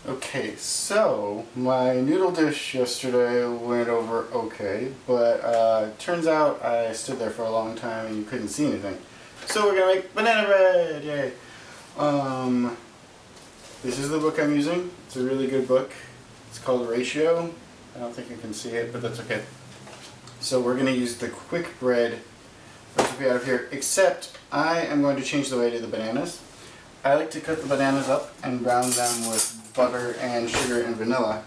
Okay, so my noodle dish yesterday went over okay, but turns out I stood there for a long time and you couldn't see anything. So we're gonna make banana bread, yay! This is the book I'm using. It's a really good book. It's called Ratio. I don't think you can see it, but that's okay. So we're gonna use the quick bread recipe out of here, except I am going to change the way I do the bananas. I like to cut the bananas up and brown them with butter and sugar and vanilla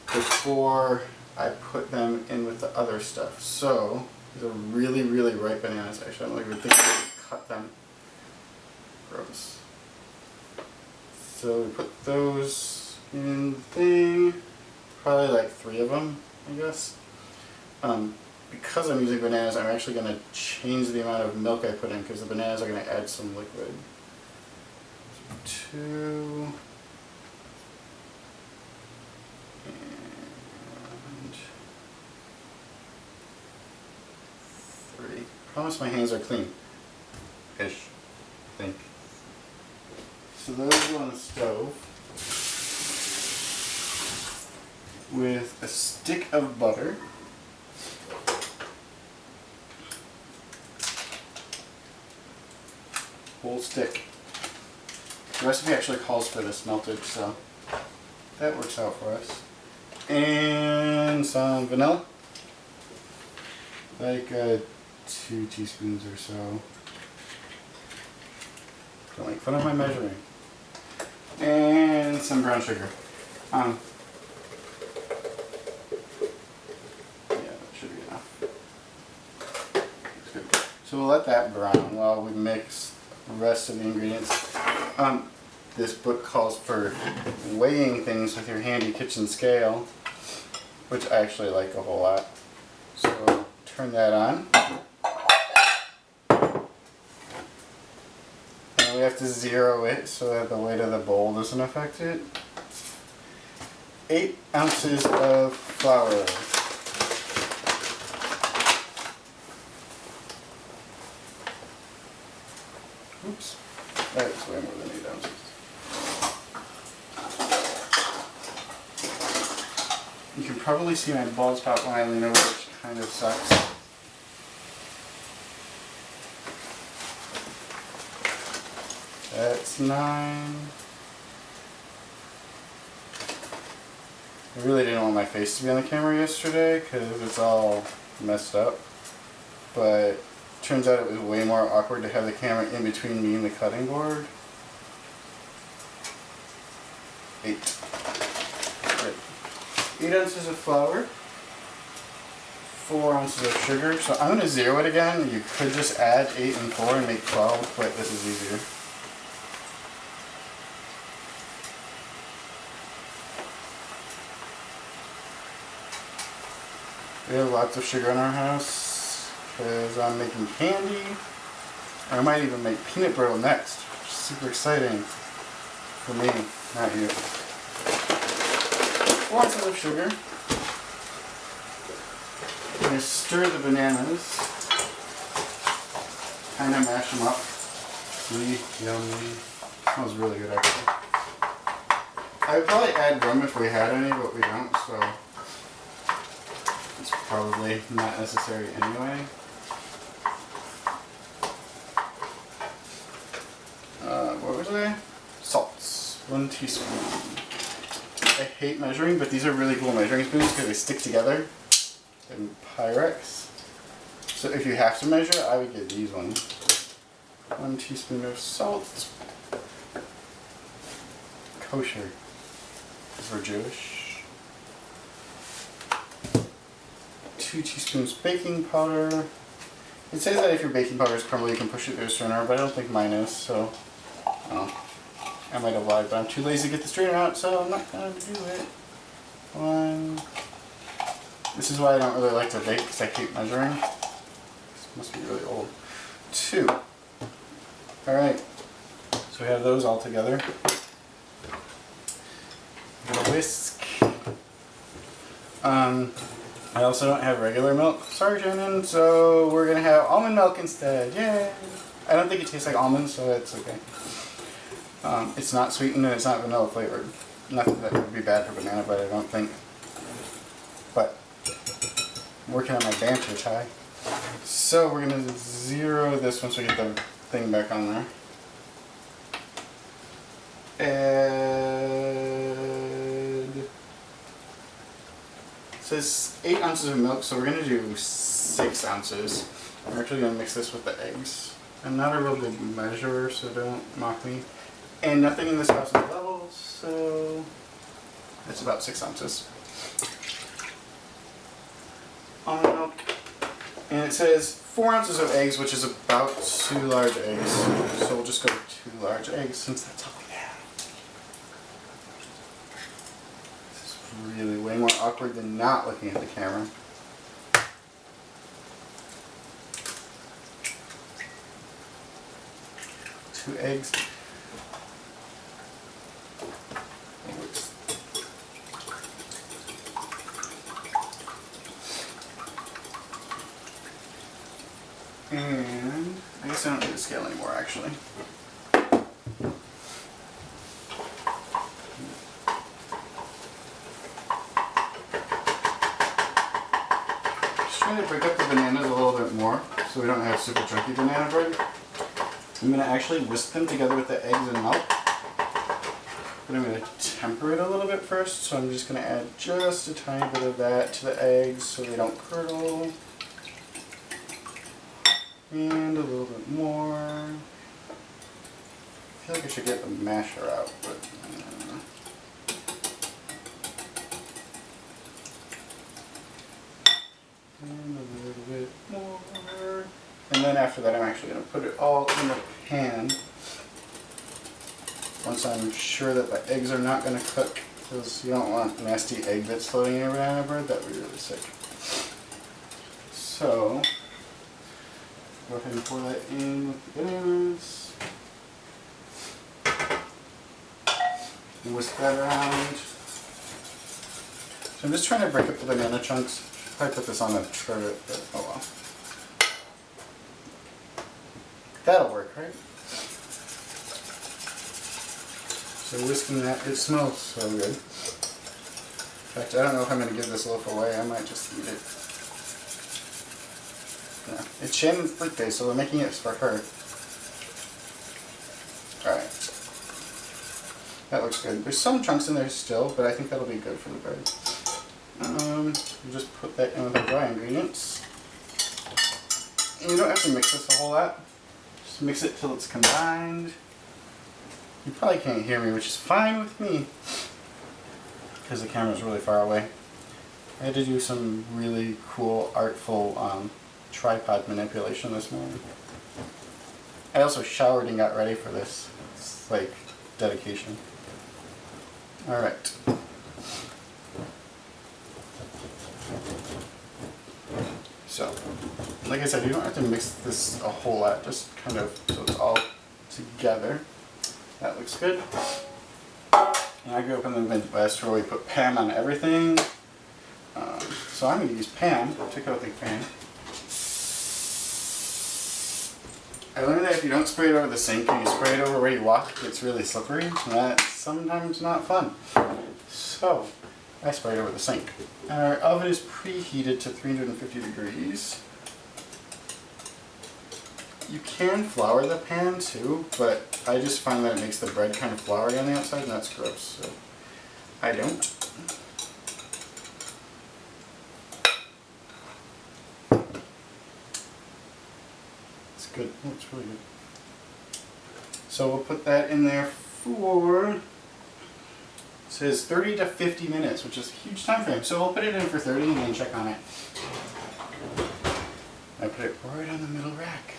before I put them in with the other stuff. So these are really, really ripe bananas. Actually, I don't even think I would cut them. Gross. So we put those in the thing, probably like 3 of them, I guess. Because I'm using bananas, I'm actually going to change the amount of milk I put in because the bananas are going to add some liquid. 2 and 3. Promise my hands are clean. Ish, I think. So those go on the stove with a stick of butter. Whole stick. The recipe actually calls for this melted, so that works out for us. And some vanilla, like 2 teaspoons or so. Don't make fun of my measuring. And some brown sugar. Yeah, that should be enough. That's good. So we'll let that brown while we mix the rest of the ingredients. This book calls for weighing things with your handy kitchen scale, which I actually like a whole lot. So turn that on. And we have to zero it so that the weight of the bowl doesn't affect it. 8 ounces of flour. Oops, that is way more than 8 ounces. You can probably see my bald spot when I lean over, which kind of sucks. That's 9. I really didn't want my face to be on the camera yesterday because it's all messed up. But turns out it was way more awkward to have the camera in between me and the cutting board. 8. Great. 8 ounces of flour. 4 ounces of sugar. So I'm going to zero it again. You could just add 8 and 4 and make 12, but this is easier. We have lots of sugar in our house because I'm making candy. I might even make peanut brittle next, which is super exciting for me, not you. 4 ounces of sugar. I'm going to stir the bananas, kind of mash them up. Yummy. Smells really good actually. I would probably add rum if we had any, but we don't, so it's probably not necessary anyway. What was I? Salts. 1 teaspoon. I hate measuring, but these are really cool measuring spoons because they stick together. And Pyrex. So if you have to measure, I would get these ones. 1 teaspoon of salt. Kosher. Because we're Jewish. 2 teaspoons baking powder. It says that if your baking powder is crumbly, you can push it through a strainer, but I don't think mine is, so I might have lied, but I'm too lazy to get the strainer out, so I'm not going to do it. 1. This is why I don't really like to bake, because I hate measuring. This must be really old. 2. Alright, so we have those all together. I'm going to whisk. I also don't have regular milk, sorry Shannon, so we're going to have almond milk instead, yay! I don't think it tastes like almonds, so that's okay. It's not sweetened and it's not vanilla flavored. Not that that would be bad for banana bread, I don't think. But I'm working on my banter tie. So we're going to zero this once we get the thing back on there. And it says 8 ounces of milk, so we're going to do 6 ounces. I'm actually going to mix this with the eggs. I'm not a real good measurer, so don't mock me. And nothing in this house is level, so it's about 6 ounces. Almond milk. And it says 4 ounces of eggs, which is about 2 large eggs. So we'll just go with 2 large eggs since that's all we have. This is really way more awkward than not looking at the camera. Two eggs. And I guess I don't need to scale anymore, actually. Just trying to break up the bananas a little bit more so we don't have super chunky banana bread. I'm going to actually whisk them together with the eggs and milk. But I'm going to temper it a little bit first, so I'm just going to add just a tiny bit of that to the eggs so they don't curdle. And a little bit more. I feel like I should get the masher out, but and a little bit more. And then after that, I'm actually going to put it all in the pan. Once I'm sure that the eggs are not going to cook, because you don't want nasty egg bits floating in your banana bread. That would be really sick. So go ahead and pour that in with the bananas. And whisk that around. So I'm just trying to break up the banana chunks. Probably put this on the tray, but oh well. That'll work, right? So whisking that, it smells so good. In fact, I don't know if I'm going to give this loaf away. I might just eat it. Yeah. It's Shannon's birthday, so we're making it for her. Alright. That looks good. There's some chunks in there still, but I think that'll be good for the bread. We'll just put that in with our dry ingredients. And you don't have to mix this a whole lot. Just mix it till it's combined. You probably can't hear me, which is fine with me, because the camera's really far away. I had to do some really cool, artful tripod manipulation this morning. I also showered and got ready for this. It's like dedication. Alright. So, like I said, you don't have to mix this a whole lot, just kind of so it's all together. That looks good. And I grew up in the Midwest where we put Pam on everything. So I'm going to use Pam to coat the pan. I learned that if you don't spray it over the sink and you spray it over where you walk, it's really slippery. And that's sometimes not fun. So I spray it over the sink. And our oven is preheated to 350 degrees. You can flour the pan too, but I just find that it makes the bread kind of floury on the outside, and that's gross, so I don't. It's good. Oh, it's really good. So we'll put that in there for, it says 30 to 50 minutes, which is a huge time frame. So we'll put it in for 30 and then check on it. I put it right on the middle rack.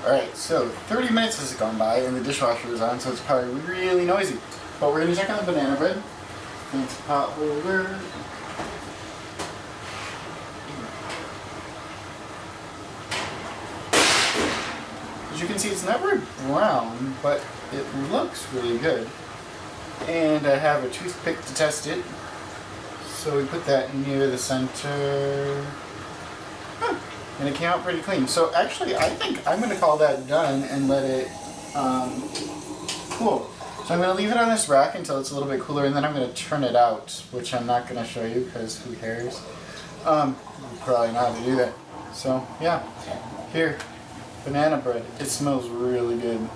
Alright, so 30 minutes has gone by and the dishwasher is on, so it's probably really noisy. But we're going to check on the banana bread. It's pot holder. As you can see, it's not very brown, but it looks really good. And I have a toothpick to test it. So we put that near the center. And it came out pretty clean. So actually, I think I'm going to call that done and let it cool. So I'm going to leave it on this rack until it's a little bit cooler, and then I'm going to turn it out, which I'm not going to show you because who cares? You probably know how to do that. So yeah, here, banana bread. It smells really good.